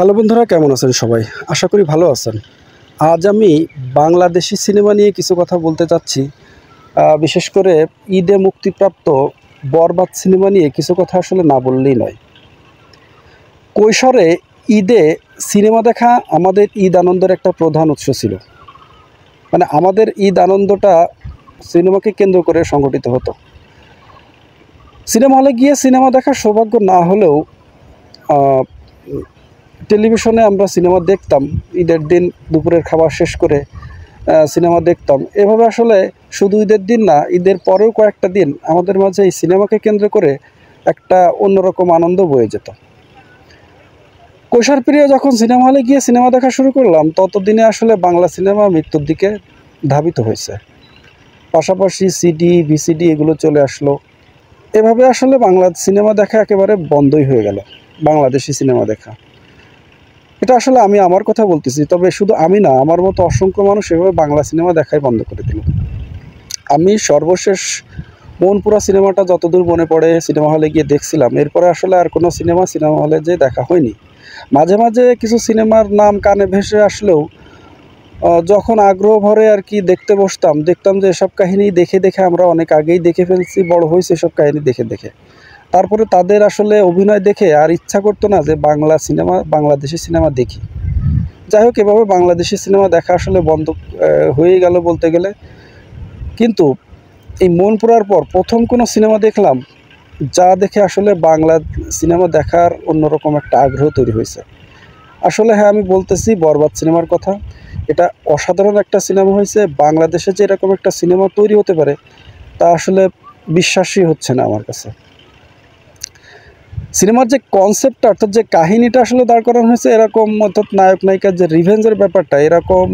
Hello বন্ধুরা, কেমন আছেন সবাই? আশা করি ভালো আছেন। আজ আমি বাংলাদেশি সিনেমা নিয়ে কিছু কথা বলতে চাচ্ছি। বিশেষ করে ঈদে মুক্তিপ্রাপ্ত বরবাদ সিনেমা নিয়ে কিছু কথা আসলে না বললেই নয়। কৈশোরে ঈদে সিনেমা দেখা আমাদের ঈদ আনন্দের একটা প্রধান উৎস ছিল। মানে আমাদের ঈদ আনন্দটা সিনেমাকে কেন্দ্র করে সংগঠিত হতো। সিনেমা হলে গিয়ে সিনেমা দেখার সৌভাগ্য না হলেও টেলিভিশনে আমরা সিনেমা দেখতাম। ঈদের দিন দুপুরের খাবার শেষ করে সিনেমা দেখতাম। এভাবে আসলে শুধু ঈদের দিন না, ঈদের পরেও কয়েকটা দিন আমাদের মাঝে এই সিনেমাকে কেন্দ্র করে একটা অন্যরকম আনন্দ বয়ে যেত। কৈশোর প্রিয় যখন সিনেমা হলে গিয়ে সিনেমা দেখা শুরু করলাম, ততদিনে আসলে বাংলা সিনেমা মৃত্যুর দিকে ধাবিত হয়েছে। পাশাপাশি সিডি, ভিসিডি এগুলো চলে আসলো। এভাবে আসলে বাংলা সিনেমা দেখা একেবারে বন্ধই হয়ে গেল, বাংলাদেশি সিনেমা দেখা। এটা আসলে আমি আমার কথা বলতেছি, তবে শুধু আমি না, আমার মতো অসংখ্য মানুষ এভাবে বাংলা সিনেমা দেখাই বন্ধ করে দিল। আমি সর্বশেষ মনপুরা সিনেমাটা যতদূর মনে পড়ে সিনেমা হলে গিয়ে দেখছিলাম। এরপরে আসলে আর কোনো সিনেমা হলে যে দেখা হয়নি। মাঝে মাঝে কিছু সিনেমার নাম কানে ভেসে আসলেও যখন আগ্রহ ভরে আর কি দেখতে বসতাম, দেখতাম যে এসব কাহিনী দেখে দেখে আমরা অনেক আগেই দেখে ফেলছি, বড় হয়েছে এসব কাহিনী দেখে দেখে। তারপরে তাদের আসলে অভিনয় দেখে আর ইচ্ছা করতো না যে বাংলাদেশি সিনেমা দেখি। যাই হোক, এভাবে বাংলাদেশি সিনেমা দেখা আসলে বন্ধ হয়ে গেল বলতে গেলে। কিন্তু এই মন পড়ার পর প্রথম কোনো সিনেমা দেখলাম, যা দেখে আসলে বাংলা সিনেমা দেখার অন্যরকম একটা আগ্রহ তৈরি হয়েছে। আসলে হ্যাঁ, আমি বলতেছি বরবাদ সিনেমার কথা। এটা অসাধারণ একটা সিনেমা হয়েছে। বাংলাদেশে যে এরকম একটা সিনেমা তৈরি হতে পারে তা আসলে বিশ্বাসই হচ্ছে না আমার কাছে। সিনেমার যে কনসেপ্টটা, অর্থাৎ যে কাহিনীটা আসলে দাঁড় করানো হয়েছে এরকম, অর্থাৎ নায়ক নায়িকার যে রিভেঞ্জের ব্যাপারটা, এরকম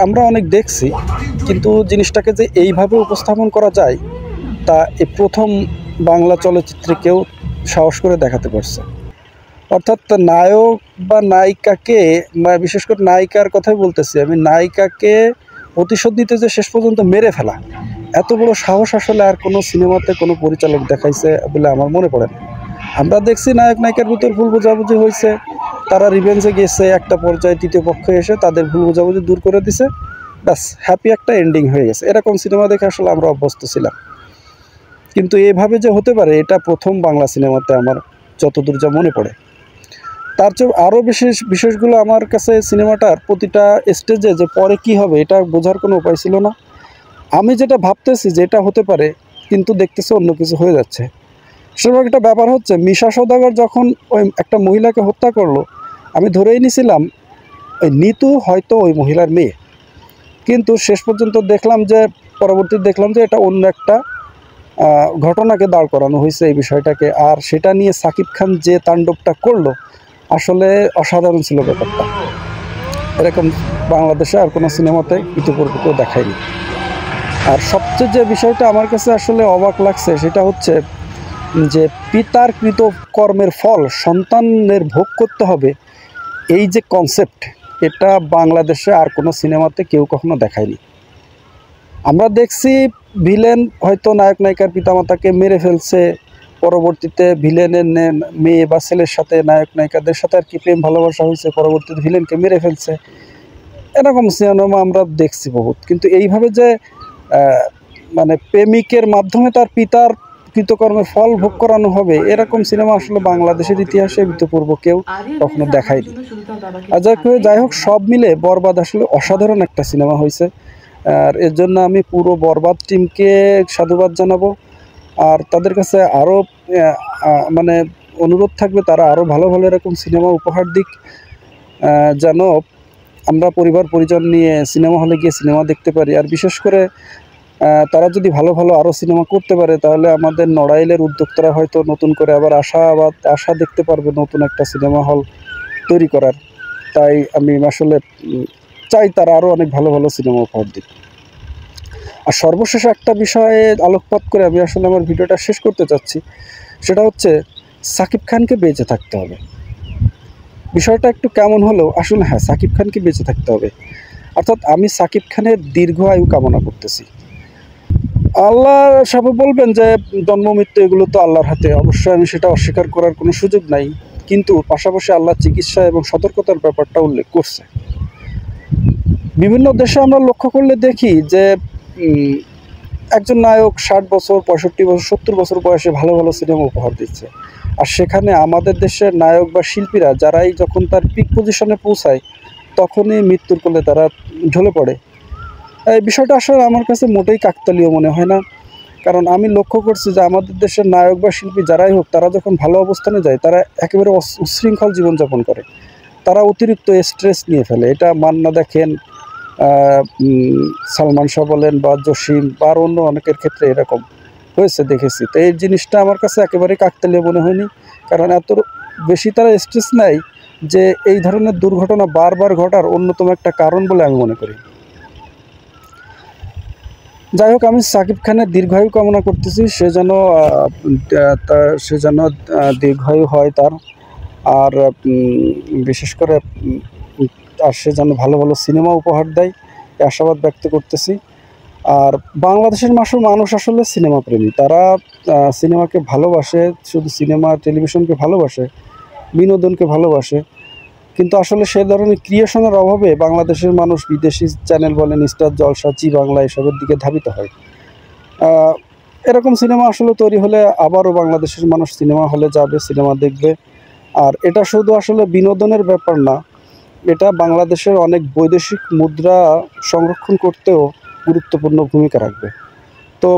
আমরা অনেক দেখছি, কিন্তু জিনিসটাকে যে এইভাবে উপস্থাপন করা যায় তা এই প্রথম বাংলা চলচ্চিত্রে কেউ সাহস করে দেখাতে পারছে। অর্থাৎ নায়ক বা নায়িকাকে, বিশেষ করে নায়িকার কথাই বলতেছি আমি, নায়িকাকে প্রতিশোধ নিতে যে শেষ পর্যন্ত মেরে ফেলা, এত বড় সাহস আসলে আর কোনো সিনেমাতে কোনো পরিচালক দেখাইছে বলে আমার মনে পড়ে না। আমরা দেখছি নায়ক নায়িকার ভিতর ভুল বোঝাবুঝি হয়েছে, তারা রিভেঞ্জে গেছে, একটা পর্যায়ে তৃতীয় পক্ষ এসে তাদের ভুল বোঝাবুঝি দূর করে দিছে, ব্যাস হ্যাপি একটা এন্ডিং হয়ে গেছে। এরকম সিনেমা দেখে আসলে আমরা অভ্যস্ত ছিলাম, কিন্তু এভাবে যে হতে পারে এটা প্রথম বাংলা সিনেমাতে আমার যতদূর যা মনে পড়ে। তার চেয়ে আরও বিশেষগুলো আমার কাছে সিনেমাটার প্রতিটা স্টেজে যে পরে কি হবে এটা বোঝার কোনো উপায় ছিল না। আমি যেটা ভাবতেছি যে এটা হতে পারে, কিন্তু দেখতেছি অন্য কিছু হয়ে যাচ্ছে। সেরকম একটা ব্যাপার হচ্ছে, মিশা সওদাগর যখন ওই একটা মহিলাকে হত্যা করলো, আমি ধরেই নিয়েছিলাম ওই নিতু হয়তো ওই মহিলার মেয়ে, কিন্তু শেষ পর্যন্ত পরবর্তীতে দেখলাম যে এটা অন্য একটা ঘটনাকে দাঁড় করানো হয়েছে এই বিষয়টাকে। আর সেটা নিয়ে সাকিব খান যে তাণ্ডবটা করলো, আসলে অসাধারণ ছিল ব্যাপারটা। এরকম বাংলাদেশে আর কোনো সিনেমাতে ইতিপূর্বে কেউ দেখায়নি। আর সবচেয়ে যে বিষয়টা আমার কাছে আসলে অবাক লাগছে সেটা হচ্ছে যে পিতার কৃত কর্মের ফল সন্তানের ভোগ করতে হবে, এই যে কনসেপ্ট, এটা বাংলাদেশে আর কোনো সিনেমাতে কেউ কখনো দেখায়নি। আমরা দেখছি ভিলেন হয়তো নায়ক নায়িকার পিতামাতাকে মেরে ফেলছে, পরবর্তীতে ভিলেনের মেয়ে বা ছেলের সাথে নায়ক নায়িকাদের সাথে আর কি প্রেম ভালোবাসা হয়েছে, পরবর্তীতে ভিলেনকে মেরে ফেলছে। এরকম সিনেমা আমরা দেখছি বহুত, কিন্তু এইভাবে যে মানে প্রেমিকের মাধ্যমে তার পিতার কৃতকর্মের ফল ভোগ করানো হবে, এরকম সিনেমা আসলে বাংলাদেশের ইতিহাসে ইতিপূর্ব কেউ কখনো দেখায়নি। আর যাই হোক, সব মিলে বরবাদ আসলে অসাধারণ একটা সিনেমা হয়েছে। আর এর জন্য আমি পুরো বরবাদ টিমকে সাধুবাদ জানাবো। আর তাদের কাছে আরও মানে অনুরোধ থাকবে, তারা আরও ভালো ভালো এরকম সিনেমা উপহার দিক, যেন আমরা পরিবার পরিজন নিয়ে সিনেমা হলে গিয়ে সিনেমা দেখতে পারি। আর বিশেষ করে তারা যদি ভালো ভালো আরও সিনেমা করতে পারে, তাহলে আমাদের নড়াইলের উদ্যোক্তারা হয়তো নতুন করে আবার আশা দেখতে পারবে নতুন একটা সিনেমা হল তৈরি করার। তাই আমি আসলে চাই তারা আরও অনেক ভালো ভালো সিনেমা উপহার দিক। আর সর্বশেষ একটা বিষয়ে আলোকপাত করে আমি আসলে আমার ভিডিওটা শেষ করতে চাচ্ছি, সেটা হচ্ছে সাকিব খানকে বেঁচে থাকতে হবে। বিষয়টা একটু কেমন হলেও আসলে হ্যাঁ, সাকিব খানকে বেঁচে থাকতে হবে। অর্থাৎ আমি সাকিব খানের দীর্ঘ আয়ু কামনা করতেছি। আল্লাহ সবাই বলবেন যে জন্ম মৃত্যু এগুলো তো আল্লাহর হাতে, অবশ্যই আমি সেটা অস্বীকার করার কোনো সুযোগ নাই, কিন্তু পাশাপাশি আল্লাহ চিকিৎসা এবং সতর্কতার ব্যাপারটা উল্লেখ করছে। বিভিন্ন দেশে আমরা লক্ষ্য করলে দেখি যে একজন নায়ক 60 বছর, 65 বছর, 70 বছর বয়সে ভালো ভালো সিনেমা উপহার দিচ্ছে। আর সেখানে আমাদের দেশের নায়ক বা শিল্পীরা যারাই যখন তার পিক পজিশনে পৌঁছায় তখনই মৃত্যুর কোলে তারা ঢলে পড়ে। এই বিষয়টা আসলে আমার কাছে মোটেই কাকতালীয় মনে হয় না। কারণ আমি লক্ষ্য করছি যে আমাদের দেশের নায়ক বা শিল্পী যারাই হোক, তারা যখন ভালো অবস্থানে যায় তারা একেবারে উচ্ছৃঙ্খল জীবনযাপন করে, তারা অতিরিক্ত স্ট্রেস নিয়ে ফেলে। এটা মান্না দেখেন, সালমান শাহ বলেন বা জসিম বা আর অন্য অনেকের ক্ষেত্রে এরকম হয়েছে দেখেছি। তো এই জিনিসটা আমার কাছে একেবারেই কাকতালীয় মনে হয়নি, কারণ এত বেশি তারা স্ট্রেস নেয় যে এই ধরনের দুর্ঘটনা বারবার ঘটার অন্যতম একটা কারণ বলে আমি মনে করি। যাই হোক, আমি সাকিব খানের দীর্ঘায়ু কামনা করতেছি, সে যেন দীর্ঘায়ু হয় তার, আর বিশেষ করে আর সে যেন ভালো ভালো সিনেমা উপহার দেয়, এই আশাবাদ ব্যক্ত করতেছি। আর বাংলাদেশের মানুষ আসলে সিনেমা প্রেমী, তারা সিনেমাকে ভালোবাসে, শুধু সিনেমা টেলিভিশনকে ভালোবাসে, বিনোদনকে ভালোবাসে। কিন্তু আসলে সে ধরনের ক্রিয়েশনের অভাবে বাংলাদেশের মানুষ বিদেশি চ্যানেল বলেন, স্টার জলসা, জি বাংলা এসবের দিকে ধাবিত হয়। এরকম সিনেমা আসলে তৈরি হলে আবারও বাংলাদেশের মানুষ সিনেমা হলে যাবে, সিনেমা দেখবে। আর এটা শুধু আসলে বিনোদনের ব্যাপার না, এটা বাংলাদেশের অনেক বৈদেশিক মুদ্রা সংরক্ষণ করতেও গুরুত্বপূর্ণ ভূমিকা রাখবে। তো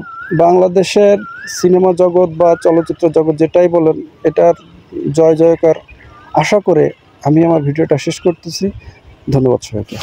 বাংলাদেশের সিনেমা জগৎ বা চলচ্চিত্র জগৎ যেটাই বলেন, এটার জয় জয়কার আশা করে আমি আমার ভিডিওটা শেষ করতেছি। ধন্যবাদ সবাইকে।